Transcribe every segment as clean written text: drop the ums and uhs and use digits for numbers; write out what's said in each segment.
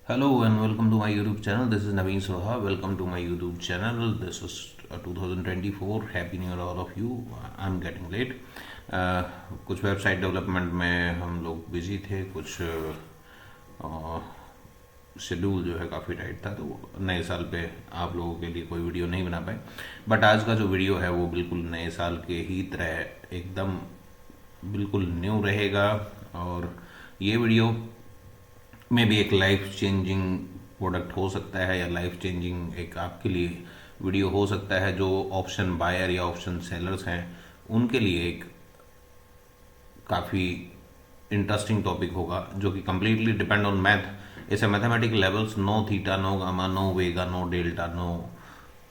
Hello and welcome to my YouTube channel. This is Naveen Soha. Welcome to my YouTube channel. This is 2024. Happy New Year all of you. I'm getting late. कुछ website development में हम लोग busy थे, कुछ schedule जो है काफ़ी tight था, तो नए साल पे आप लोगों के लिए कोई वीडियो नहीं बना पाए। बट आज का जो वीडियो है वो बिल्कुल नए साल के ही तरह एकदम बिल्कुल न्यू रहेगा। और ये वीडियो में भी एक लाइफ चेंजिंग प्रोडक्ट हो सकता है या लाइफ चेंजिंग एक आपके लिए वीडियो हो सकता है। जो ऑप्शन बायर या ऑप्शन सेलर्स हैं उनके लिए एक काफ़ी इंटरेस्टिंग टॉपिक होगा, जो कि कंप्लीटली डिपेंड ऑन मैथ। इसे mathematical levels, no theta, no gamma, no vega, no delta, no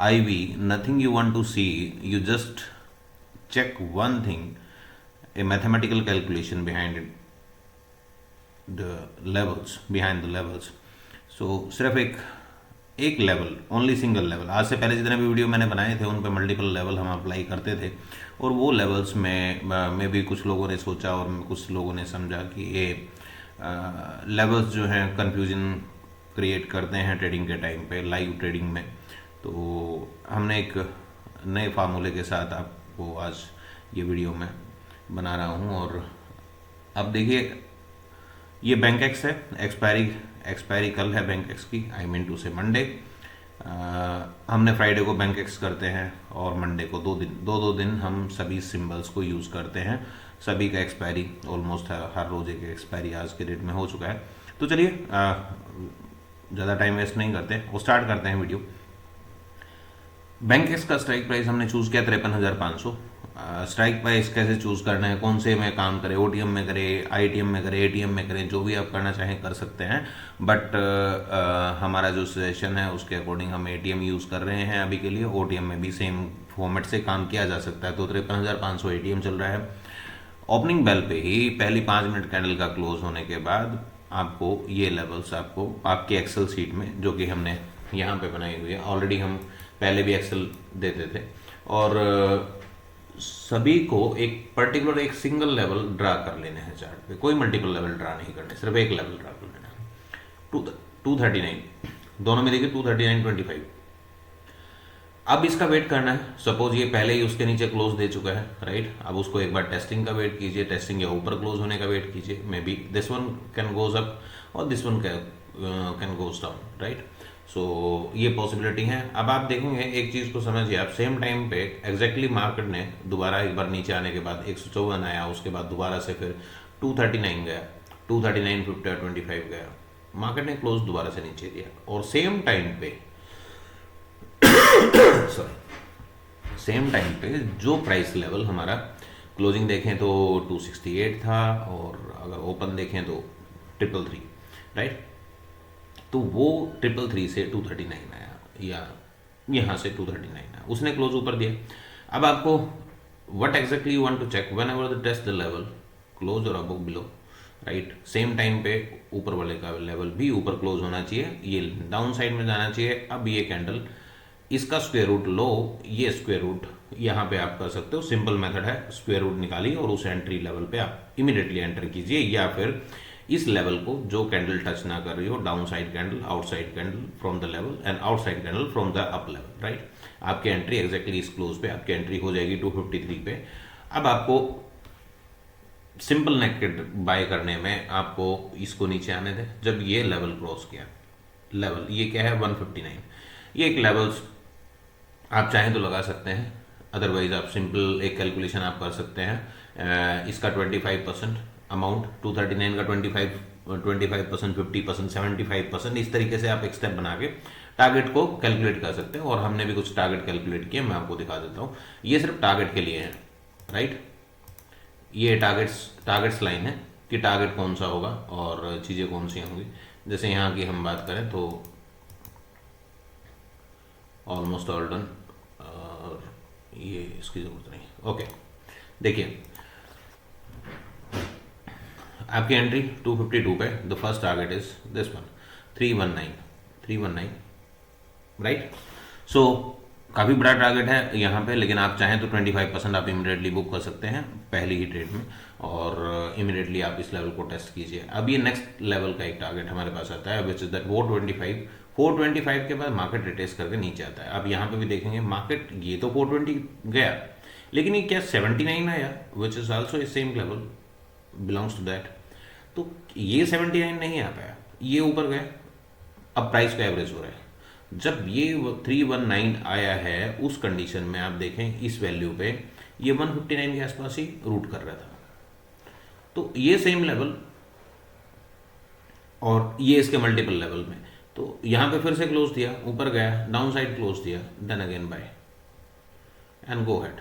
I V, nothing you want to see, you just check one thing, a mathematical calculation behind it, the levels, behind the levels. So सिर्फ एक level, only single level. आज से पहले जितने भी video मैंने बनाए थे उन पे मल्टीपल लेवल हम अप्लाई करते थे, और वो लेवल्स में भी कुछ लोगों ने सोचा और कुछ लोगों ने समझा कि ये लेवल्स जो हैं कंफ्यूजन क्रिएट करते हैं ट्रेडिंग के टाइम पे, लाइव ट्रेडिंग में। तो हमने एक नए फार्मूले के साथ आपको आज ये वीडियो में बना रहा हूँ। और अब देखिए, ये बैंक एक्स है, एक्सपायरी कल है बैंक एक्स की, आई मीन टू से मंडे। हमने फ्राइडे को बैंक एक्स करते हैं और मंडे को दो दिन हम सभी सिंबल्स को यूज़ करते हैं। सभी का एक्सपायरी ऑलमोस्ट हर रोज एक एक्सपायरी आज के डेट में हो चुका है। तो चलिए ज़्यादा टाइम वेस्ट नहीं करते, वो स्टार्ट करते हैं वीडियो। बैंक एक्स का स्ट्राइक प्राइस हमने चूज़ किया 53,500। स्ट्राइक प्राइस कैसे चूज़ करना है, कौन से में काम करें, ओटीएम में करें, आईटीएम में करें, एटीएम में करें, जो भी आप करना चाहें कर सकते हैं। बट हमारा जो सजेशन है उसके अकॉर्डिंग हम एटीएम यूज़ कर रहे हैं अभी के लिए। ओटीएम में भी सेम फॉर्मेट से काम किया जा सकता है। तो 53,500 एटीएम चल रहा है। ओपनिंग बेल पे ही पहली 5 मिनट कैंडल का क्लोज होने के बाद आपको ये लेवल्स आपको आपके एक्सेल शीट में, जो कि हमने यहाँ पे बनाई हुई है, ऑलरेडी हम पहले भी एक्सेल देते थे, और सभी को एक पर्टिकुलर एक सिंगल लेवल ड्रा कर लेने हैं चार्ट पे। कोई मल्टीपल लेवल ड्रा नहीं करने, सिर्फ एक लेवल ड्रा कर लेना है। 239 दोनों में देखिए, 239.25। अब इसका वेट करना है। सपोज ये पहले ही उसके नीचे क्लोज दे चुका है, राइट। अब उसको एक बार टेस्टिंग का वेट कीजिए, टेस्टिंग या ऊपर क्लोज होने का वेट कीजिए। Maybe this one can goes up और this one can goes down, right. So ये पॉसिबिलिटी है। अब आप देखेंगे एक चीज़ को समझिए, आप सेम टाइम पे एग्जैक्टली मार्केट ने दोबारा एक बार नीचे आने के बाद 154 आया, उसके बाद दोबारा से फिर 239 गया, 239.25 गया, मार्केट ने क्लोज दोबारा से नीचे दिया। और सेम टाइम पे सॉरी सेम टाइम पे जो प्राइस लेवल हमारा क्लोजिंग देखें तो 268 था, और अगर ओपन देखें तो 333, राइट। तो वो 333 से 239 आया, या यहाँ से 239 आया, उसने क्लोज ऊपर दिया। अब आपको what exactly you want to check, whenever the test the level close और above below, right. Same time पे ऊपर वाले का लेवल भी ऊपर क्लोज होना चाहिए, ये डाउन साइड में जाना चाहिए। अब ये कैंडल, इसका स्क्वायर रूट लो, ये स्क्वायर रूट यहाँ पे आप कर सकते हो। सिंपल मेथड है, स्क्वायर रूट निकालिए और उस एंट्री लेवल पे आप इमीडिएटली एंटर कीजिए, या फिर इस लेवल को जो कैंडल टच ना कर रही हो, down side candle, outside candle from the level and outside candle from the up level, right. आपकी एंट्री एग्जैक्टली इस क्लोज पे आपकी एंट्री हो जाएगी 253 पे। अब आपको सिंपल नेकेड बाय करने में आपको इसको नीचे आने दें। जब ये लेवल क्रॉस किया, लेवल ये क्या है 159, ये एक लेवल्स आप चाहें तो लगा सकते हैं, अदरवाइज आप सिंपल एक कैलकुलेशन आप कर सकते हैं। इसका 25% अमाउंट, 239 का 25%, 50%, 75%, इस तरीके से आप एक स्टेप बना के टारगेट को कैलकुलेट कर सकते हैं। और हमने भी कुछ टारगेट कैलकुलेट किए, मैं आपको दिखा देता हूँ। ये सिर्फ टारगेट के लिए है, राइट। ये टारगेट्स लाइन है कि टारगेट कौन सा होगा और चीज़ें कौन सी होंगी। जैसे यहाँ की हम बात करें तो ऑलमोस्ट ऑल डन, और ये इसकी ज़रूरत नहीं। ओके, देखिए आपकी एंट्री 252 पे, the first target is this one, 319, right. So काफ़ी बड़ा टारगेट है यहाँ पे, लेकिन आप चाहें तो 25% आप इमीडिएटली बुक कर सकते हैं पहली ही ट्रेड में, और इमीडिएटली आप इस लेवल को टेस्ट कीजिए। अब ये नेक्स्ट लेवल का एक टारगेट हमारे पास आता है विच इज़ दैट 425 के बाद मार्केट रिटेस्ट करके नीचे आता है। अब यहाँ पे भी देखेंगे मार्केट, ये तो 420 गया, लेकिन ये क्या 79 आया which is also a same level belongs to that. तो ये 79 नहीं आ पाया, ये ऊपर गया, अब प्राइस का एवरेज हो रहा है। जब ये 319 आया है उस कंडीशन में आप देखें इस वैल्यू पे ये 159 के आसपास ही रूट कर रहा था। तो ये सेम लेवल और ये इसके मल्टीपल लेवल में, तो यहाँ पे फिर से क्लोज दिया, ऊपर गया, डाउन साइड क्लोज दिया, then again buy and go head.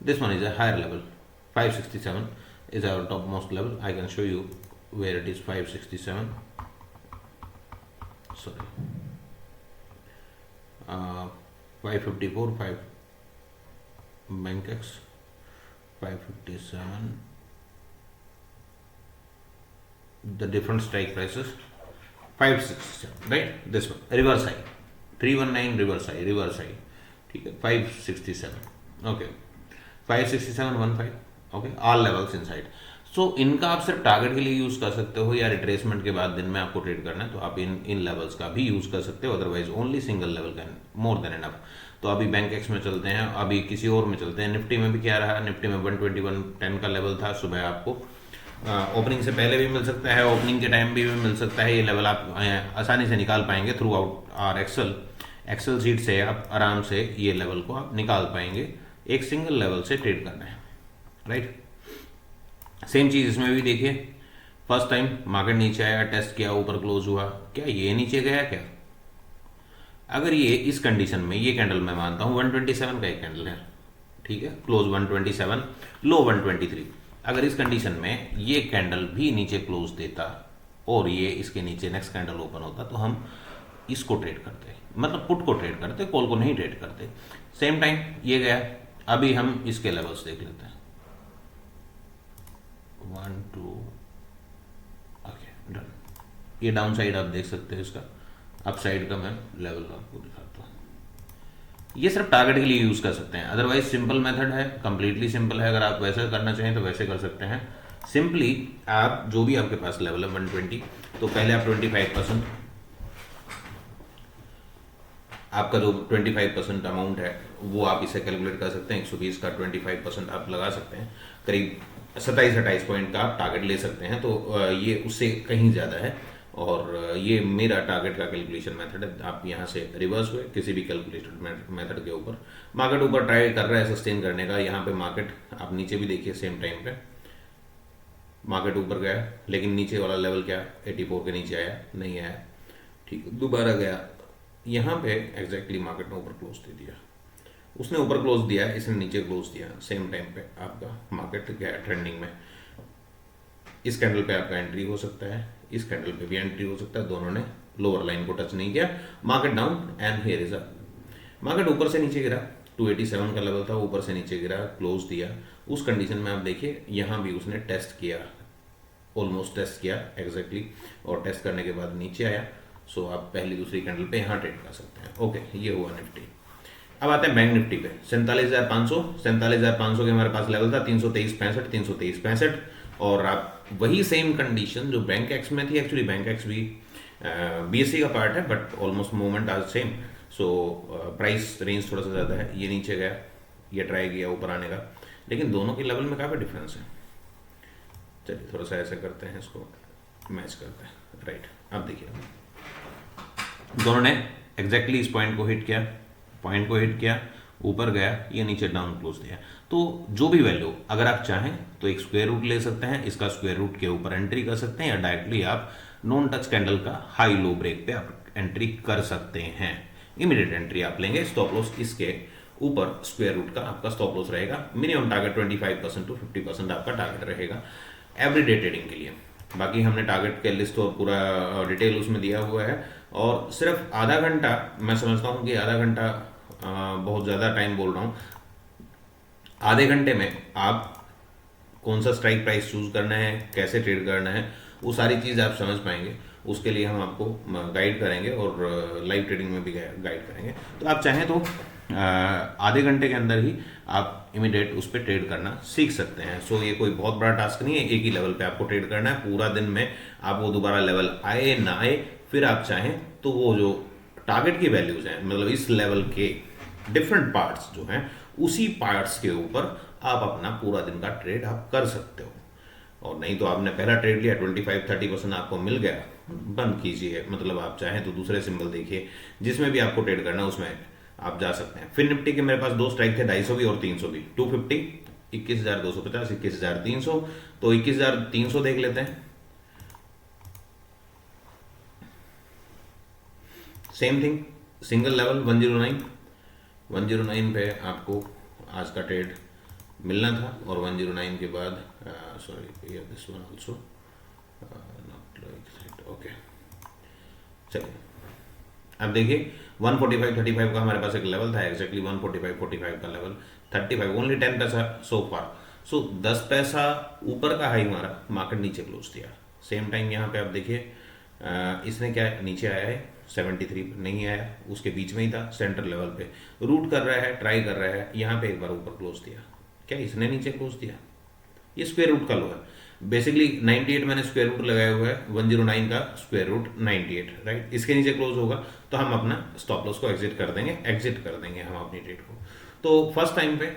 This one is a higher level, 567 is our topmost level. I can show you where it is. 567, sorry, 554, 5 BankX, 557, the different strike prices, 567, right? This one reverse high, 319 reverse high, ठीक है, 567, okay, 567.15, okay, all levels inside. So इनका आप सिर्फ target के लिए use कर सकते हो, या रिट्रेसमेंट के बाद दिन में आपको ट्रेड करना है तो आप इन लेवल्स का भी यूज़ कर सकते हो, otherwise only single level can more than enough. तो अभी बैंक एक्स में चलते हैं, अभी किसी और में चलते हैं। निफ्टी में भी क्या रहा, निफ्टी में 121.10 का लेवल था सुबह, आपको ओपनिंग से पहले भी मिल सकता है, ओपनिंग के टाइम भी मिल सकता है। ये लेवल आप आसानी से निकाल पाएंगे throughout our Excel sheet से, आप आराम से ये लेवल को आप निकाल पाएंगे। एक सिंगल लेवल से ट्रेड करना है, राइट। सेम चीज इसमें भी देखिए, फर्स्ट टाइम मार्केट नीचे आया, टेस्ट किया, ऊपर क्लोज हुआ, क्या ये नीचे गया क्या? अगर ये इस कंडीशन में, ये कैंडल मैं मानता हूं 127 का एक कैंडल है, ठीक है, क्लोज 127, लो 123। अगर इस कंडीशन में ये कैंडल भी नीचे क्लोज देता और ये इसके नीचे नेक्स्ट कैंडल ओपन होता तो हम इसको ट्रेड करते, मतलब पुट को ट्रेड करते, कॉल को नहीं ट्रेड करते। सेम टाइम ये गया, अभी हम इसके लेवल्स देख लेते हैं, 1 2, ओके, डन। ये डाउन साइड आप देख सकते हैं, इसका अप साइड का मैं लेवल आपको दिखाता हूँ। ये सिर्फ टारगेट के लिए यूज कर सकते हैं, अदरवाइज सिंपल मेथड है, कंप्लीटली सिंपल है। अगर आप वैसे करना चाहें तो वैसे कर सकते हैं। सिंपली आप जो भी आपके पास लेवल है 120, तो पहले आप 25%, आपका जो 25% अमाउंट है वो आप इसे कैलकुलेट कर सकते हैं। 120 का 25% आप लगा सकते हैं, करीब 27-28 पॉइंट का आप टारगेट ले सकते हैं। तो ये उससे कहीं ज़्यादा है, और ये मेरा टारगेट का कैलकुलेशन मेथड है। आप यहाँ से रिवर्स हुए किसी भी कैलकुलेटेड मेथड के ऊपर, मार्केट ऊपर ट्राई कर रहा है सस्टेन करने का। यहाँ पे मार्केट आप नीचे भी देखिए, सेम टाइम पे मार्केट ऊपर गया, लेकिन नीचे वाला लेवल क्या 84 के नीचे आया नहीं आया, ठीक, दोबारा गया, यहाँ पे एग्जैक्टली मार्केट ने ऊपर क्लोज दे दिया, उसने ऊपर क्लोज दिया, इसने नीचे क्लोज दिया। सेम टाइम पे आपका मार्केट गया ट्रेंडिंग में। इस कैंडल पे आपका एंट्री हो सकता है, इस कैंडल पे भी एंट्री हो सकता है, दोनों ने लोअर लाइन को टच नहीं किया, market down and here is a market ऊपर से नीचे गिरा, 287 का लेवल था, ऊपर से नीचे गिरा, क्लोज दिया। उस कंडीशन में आप देखिए यहाँ भी उसने टेस्ट किया, ऑलमोस्ट टेस्ट किया एग्जैक्टली, और टेस्ट करने के बाद नीचे आया। सो आप पहली दूसरी कैंडल पे यहाँ ट्रेड कर सकते हैं। ओके, ये हुआ निफ्टी। अब आते हैं बैंक निफ्टी पे। 47,500 के हमारे पास लेवल था, 323.65, 323.65, और आप वही सेम कंडीशन जो बैंक एक्स में थी। एक्चुअली बैंक एक्स भी बीएससी का पार्ट है, बट ऑलमोस्ट मूवमेंट आज सेम। सो प्राइस रेंज थोड़ा सा ज़्यादा है, ये नीचे गया, ये ट्राई किया ऊपर आने का, लेकिन दोनों के लेवल में काफ़ी डिफरेंस है। चलिए थोड़ा सा ऐसा करते हैं, इसको मैच करते हैं, राइट। अब देखिए दोनों ने एग्जैक्टली इस पॉइंट को हिट किया, ऊपर गया, ये नीचे डाउन क्लोज दिया। तो जो भी वैल्यू अगर आप चाहें तो एक स्क्वायर रूट ले सकते हैं, इसका स्क्वायर रूट के ऊपर एंट्री कर सकते हैं, या डायरेक्टली आप नॉन टच कैंडल का हाई लो ब्रेक पे आप एंट्री कर सकते हैं। इमीडिएट एंट्री आप लेंगे, स्टॉप लॉस इसके ऊपर स्क्वायर रूट का आपका स्टॉप लॉस रहेगा। मिनिमम टारगेट 25% to 50% आपका टारगेट रहेगा एवरीडे ट्रेडिंग के लिए। बाकी हमने टारगेट के लिस्ट और पूरा डिटेल उसमें दिया हुआ है, और सिर्फ आधा घंटा, मैं समझता हूँ कि आधा घंटा बहुत ज़्यादा टाइम बोल रहा हूँ। आधे घंटे में आप कौन सा स्ट्राइक प्राइस चूज करना है, कैसे ट्रेड करना है, वो सारी चीज़ आप समझ पाएंगे। उसके लिए हम आपको गाइड करेंगे और लाइव ट्रेडिंग में भी गाइड करेंगे। तो आप चाहें तो आधे घंटे के अंदर ही आप इमीडिएट उस पर ट्रेड करना सीख सकते हैं। सो ये कोई बहुत बड़ा टास्क नहीं है, एक ही लेवल पे आपको ट्रेड करना है। पूरा दिन में आप वो दोबारा लेवल आए ना आए, फिर आप चाहें तो वो जो टारगेट की वैल्यूज हैं, मतलब इस लेवल के डिफरेंट पार्ट्स जो हैं, उसी पार्ट्स के ऊपर आप अपना पूरा दिन का ट्रेड आप कर सकते हो। और नहीं तो आपने पहला ट्रेड लिया, 25-30% आपको मिल गया, बंद कीजिए। मतलब आप चाहें तो दूसरे सिंबल देखिए, जिसमें भी आपको ट्रेड करना है उसमें आप जा सकते हैं। फिर निफ्टी के मेरे पास दो स्ट्राइक थे, 250 भी और 300 भी, 250, 21,250, 21,300। तो 21,300 देख लेते हैं। सेम थिंग, सिंगल लेवल 109 पे आपको आज का ट्रेड मिलना था, और 109 के बाद sorry this one also not like, okay चलिए। अब देखिए 145-35 का हमारे पास एक लेवल था, एग्जैक्टली 145-45 का लेवल, 35 ओनली 10 पैसा सो फार। सो 10 पैसा ऊपर का हाई हमारा, मार्केट नीचे क्लोज दिया। सेम टाइम यहाँ पे आप देखिए इसने क्या नीचे आया है, 73 नहीं आया, उसके बीच में ही था, सेंटर लेवल पे रूट कर रहा है, ट्राई कर रहा है। यहाँ पे एक बार ऊपर क्लोज दिया, क्या इसने नीचे क्लोज दिया, ये स्क्वायर रूट का लो है बेसिकली। 98 मैंने स्क्वायर रूट लगाया हुआ है, 109 का स्क्वायर रूट 98, राइट। इसके नीचे क्लोज होगा तो हम अपना स्टॉप लॉस को एग्जिट कर देंगे हम अपनी ट्रेड को। तो फर्स्ट टाइम पे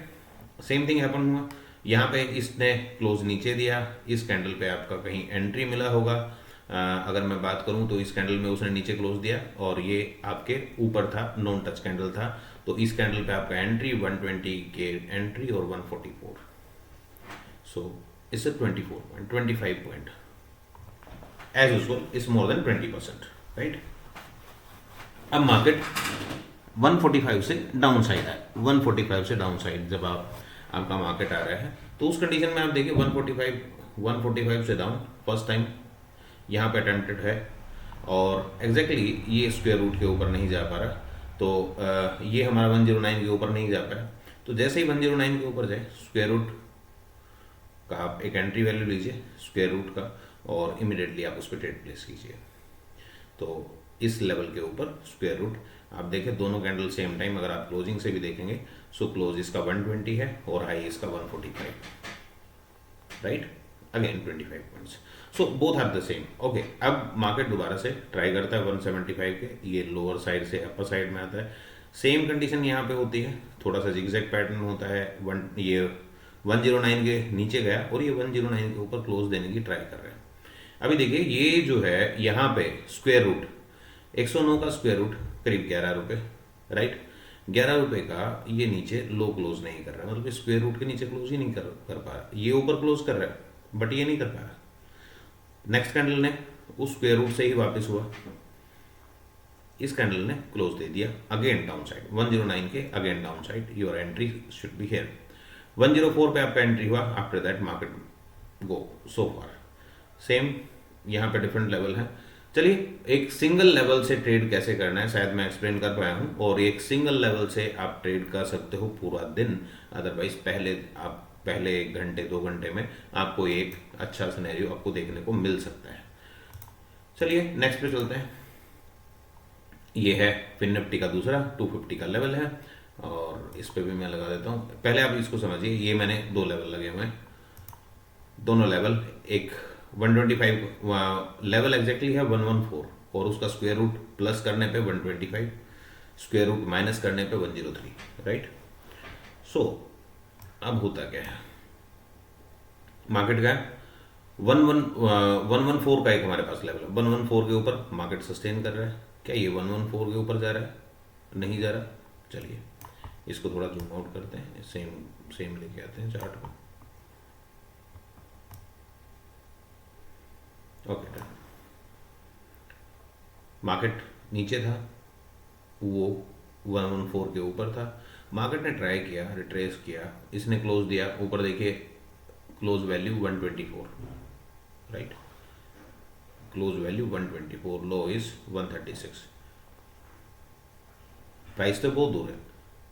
सेम थिंग हैपन हुआ, यहाँ पे इसने क्लोज नीचे दिया, इस कैंडल पे आपका कहीं एंट्री मिला होगा। अगर मैं बात करूं तो इस कैंडल में उसने नीचे क्लोज दिया और ये आपके ऊपर था, नॉन टच कैंडल था। तो इस कैंडल पे आपका एंट्री 120 के एंट्री और 144, so it's 25 point as usual, is more than 20%, right. अब मार्केट 145 से डाउन साइड है, 145 से डाउन साइड जब आपका मार्केट आ रहा है, तो उस कंडीशन में आप देखिए 145 से डाउन फर्स्ट टाइम यहाँ पे अटेम्प्टेड है, और एग्जैक्टली ये स्क्वायर रूट के ऊपर नहीं जा पा रहा। तो ये हमारा 109 के ऊपर नहीं जा पाया। तो जैसे ही 109 के ऊपर जाए, स्क्वायर रूट का आप एक एंट्री वैल्यू लीजिए स्क्वायर रूट का, और इमिडिएटली आप उस पर ट्रेड प्लेस कीजिए। तो इस लेवल के ऊपर स्क्वायर रूट आप देखें, दोनों कैंडल सेम टाइम, अगर आप क्लोजिंग से भी देखेंगे, सो क्लोज इसका 120 है और हाई इसका 145, right, again 25 points. So both are the same, okay. अब मार्केट दोबारा से ट्राई करता है 175 के, ये लोअर साइड से अपर साइड में आता है। सेम कंडीशन यहाँ पे होती है, थोड़ा सा जिगजैग पैटर्न होता है। ये 109 के नीचे गया और ये 109 के ऊपर क्लोज देने की ट्राई कर रहे हैं। अभी देखिए ये जो है यहाँ पे स्क्वायर रूट 109 का स्क्वायर रूट करीब 11 रुपये, राइट। 11 रुपये का ये नीचे लो क्लोज नहीं कर रहा, मतलब स्क्वायर रूट के नीचे क्लोज ही नहीं कर पा रहा। ये ऊपर क्लोज कर रहा है बट ये नहीं कर पा रहा। नेक्स्ट कैंडल ने उस स्क्वायर रूट से ही वापस हुआ, इस कैंडल ने क्लोज दे दिया, अगेन डाउन साइड 109 के, again down side. Your entry should be here 104 पे आपका एंट्री हुआ, after that market go so far. Same यहाँ पे डिफरेंट लेवल है। चलिए एक सिंगल लेवल से ट्रेड कैसे करना है शायद मैं एक्सप्लेन कर पाया हूँ, और एक सिंगल लेवल से आप ट्रेड कर सकते हो पूरा दिन। अदरवाइज पहले 1 घंटे 2 घंटे में आपको एक अच्छा सिनेरियो आपको देखने को मिल सकता है। चलिए नेक्स्ट पे चलते हैं। ये है फिन निफ्टी का दूसरा 250 का लेवल है, और इस पे भी मैं लगा देता हूँ। पहले आप इसको समझिए, ये मैंने 2 लेवल लगे हुए हैं, दोनों लेवल एक 125 लेवल एग्जैक्टली है 114, और उसका स्क्वायर रूट प्लस करने पे 125, स्क्वायर रूट माइनस करने पे 103, राइट। सो अब होता क्या है, मार्केट का 114 का एक हमारे पास लेवल है, 114 के ऊपर मार्केट सस्टेन कर रहा है। क्या ये 114 के ऊपर जा रहा है? नहीं जा रहा। चलिए इसको थोड़ा जूम आउट करते हैं, सेम लेके आते हैं चार्ट को। ओके, मार्केट नीचे था, वो 114 के ऊपर था। मार्केट ने ट्राई किया, रिट्रेस किया, इसने क्लोज दिया, ऊपर देखिए close value 124, right, close value 124, low is 136। Price तो बहुत दूर है।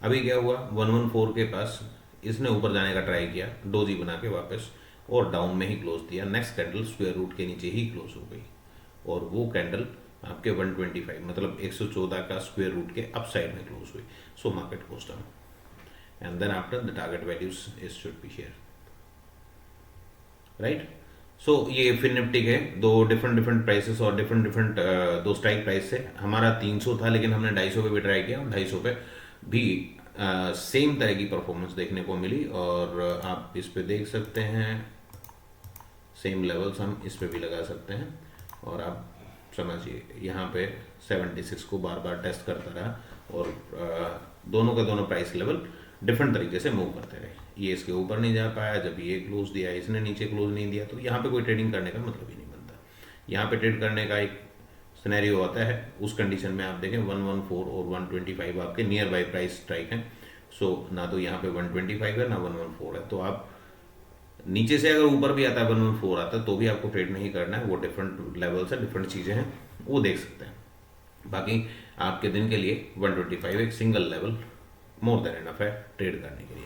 अभी क्या हुआ, 114 के पास इसने ऊपर जाने का ट्राई किया, डोजी बना के वापस, और डाउन में ही क्लोज दिया। नेक्स्ट कैंडल स्क्वायर रूट के नीचे ही क्लोज हो गई, और वो कैंडल आपके 125 मतलब 114 का स्क्वायर रूट के अप साइड में क्लोज हुई, so market goes down and then after the target values is should be share, right. So ये फिर निफ्टी के दो डिफरेंट प्राइसेस और डिफरेंट दो स्ट्राइक प्राइस से, हमारा 300 था लेकिन हमने 250 पे भी ट्राई किया और 250 पे भी सेम तरह की परफॉर्मेंस देखने को मिली। और आप इस पे देख सकते हैं सेम लेवल्स हम इस पे भी लगा सकते हैं और आप समझिए यहाँ पे 76 को बार बार टेस्ट करता रहा और दोनों के दोनों प्राइस लेवल डिफरेंट तरीके से मूव करते रहे। ये इसके ऊपर नहीं जा पाया, जब ये क्लोज दिया इसने नीचे क्लोज नहीं दिया, तो यहाँ पे कोई ट्रेडिंग करने का मतलब ही नहीं बनता। यहाँ पे ट्रेड करने का एक सिनेरियो आता है, उस कंडीशन में आप देखें 114 और 125 आपके नियर बाई प्राइस स्ट्राइक हैं। सो ना तो यहाँ पे 125 है ना 114 है, तो आप नीचे से अगर ऊपर भी आता है 114 आता है तो भी आपको ट्रेड नहीं करना है, वो डिफरेंट लेवल्स है, डिफरेंट चीज़ें हैं, वो देख सकते हैं। बाकी आपके दिन के लिए 125 एक single level more than enough है ट्रेड करने के लिए।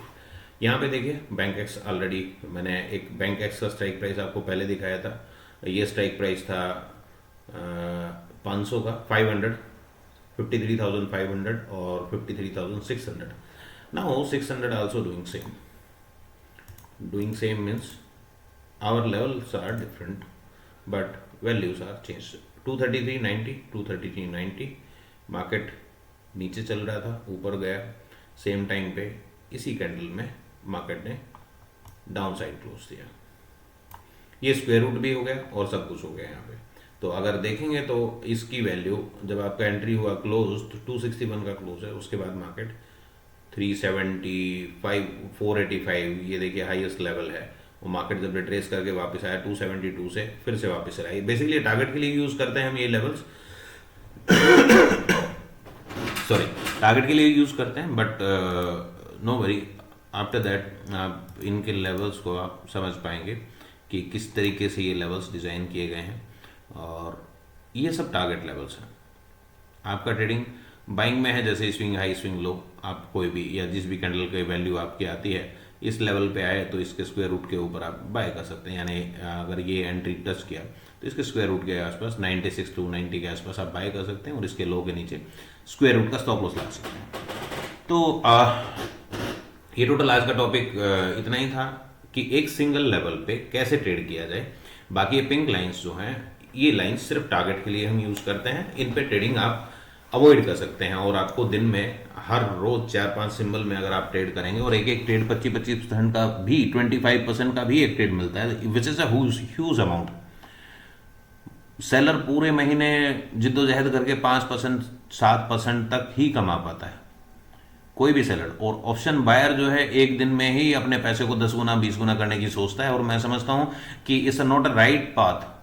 यहाँ पे देखिए बैंक एक्स, ऑलरेडी मैंने एक बैंक एक्स का स्ट्राइक प्राइस आपको पहले दिखाया था। ये स्ट्राइक प्राइस था 500 का 500, 53,500 और 53,600। Now 600 also doing same means our levels are different but values are changed। 233.90 233.90 market नीचे चल रहा था, ऊपर गया, सेम टाइम पे इसी कैंडल में मार्केट ने डाउन साइड क्लोज दिया। ये स्क्वायर रूट भी हो गया और सब कुछ हो गया यहाँ पे। तो अगर देखेंगे तो इसकी वैल्यू जब आपका एंट्री हुआ क्लोज तो 261 का क्लोज है, उसके बाद मार्केट 375 485 ये देखिए हाईएस्ट लेवल है। वो मार्केट जब रिट्रेस करके वापस आया 272 से फिर से वापस आया। बेसिकली टारगेट के लिए यूज करते हैं हम ये लेवल्स सॉरी टारगेट के लिए यूज करते हैं, but no worry after that आप इनके लेवल्स को आप समझ पाएंगे कि किस तरीके से ये लेवल्स डिज़ाइन किए गए हैं और ये सब टारगेट लेवल्स हैं। आपका ट्रेडिंग बाइंग में है, जैसे स्विंग हाई स्विंग लो, आप कोई भी या जिस भी कैंडल की वैल्यू आपकी आती है इस लेवल पे आए तो इसके स्क्वायर रूट के ऊपर आप बाय कर सकते हैं। यानी अगर ये एंट्री टच किया तो इसके स्क्वायर रूट के आसपास 96 टू 90 के आसपास आप बाय कर सकते हैं और इसके लो के नीचे स्क्वायर रूट का स्टॉप लॉस लगा सकते हैं। तो ये टोटल आज का टॉपिक इतना ही था कि एक सिंगल लेवल पे कैसे ट्रेड किया जाए। बाकी ये पिंक लाइंस जो हैं ये लाइंस सिर्फ टारगेट के लिए हम यूज करते हैं, इन पे ट्रेडिंग आप अवॉइड कर सकते हैं और आपको दिन में हर रोज 4-5 सिंबल में अगर आप ट्रेड करेंगे और एक एक ट्रेड 25% का भी 25% का भी एक ट्रेड मिलता है which is a huge amount. Seller पूरे महीने जिद्दोजहद करके 5% 7% तक ही कमा पाता है कोई भी सेलर, और ऑप्शन बायर जो है एक दिन में ही अपने पैसे को 10 गुना 20 गुना करने की सोचता है। और मैं समझता हूं कि it's not a right path.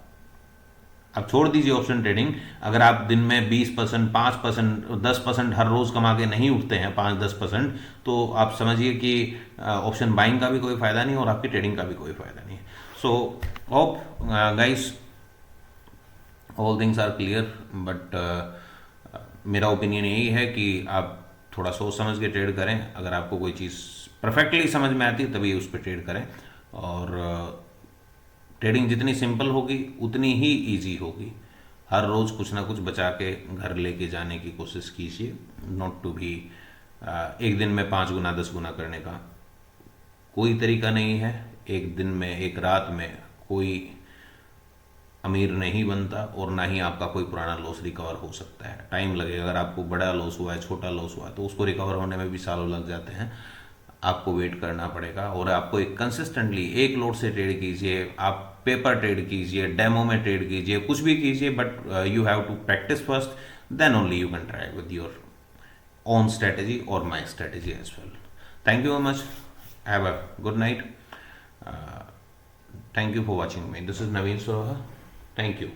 अब छोड़ दीजिए ऑप्शन ट्रेडिंग, अगर आप दिन में 20% 5% 10% हर रोज कमा के नहीं उठते हैं 5-10%, तो आप समझिए कि ऑप्शन बाइंग का भी कोई फायदा नहीं और आपकी ट्रेडिंग का भी कोई फायदा नहीं है। So hope guys all things are clear, but मेरा ओपिनियन यही है कि आप थोड़ा सोच समझ के ट्रेड करें। अगर आपको कोई चीज़ परफेक्टली समझ में आती है तभी उस पर ट्रेड करें, और ट्रेडिंग जितनी सिंपल होगी उतनी ही इजी होगी। हर रोज़ कुछ ना कुछ बचा के घर लेके जाने की कोशिश कीजिए, नॉट टू भी एक दिन में 5 गुना 10 गुना करने का कोई तरीका नहीं है। एक दिन में एक रात में कोई अमीर नहीं बनता और ना ही आपका कोई पुराना लॉस रिकवर हो सकता है। टाइम लगेगा, अगर आपको बड़ा लॉस हुआ है छोटा लॉस हुआ है तो उसको रिकवर होने में भी सालों लग जाते हैं। आपको वेट करना पड़ेगा और आपको एक कंसिस्टेंटली एक लोड से ट्रेड कीजिए, आप पेपर ट्रेड कीजिए, डेमो में ट्रेड कीजिए, कुछ भी कीजिए, but you have to practice first, then only you can try with your own strategy और my strategy as well. Thank you very much, have a good night, thank you for watching me, this is Naveen Saroha, thank you.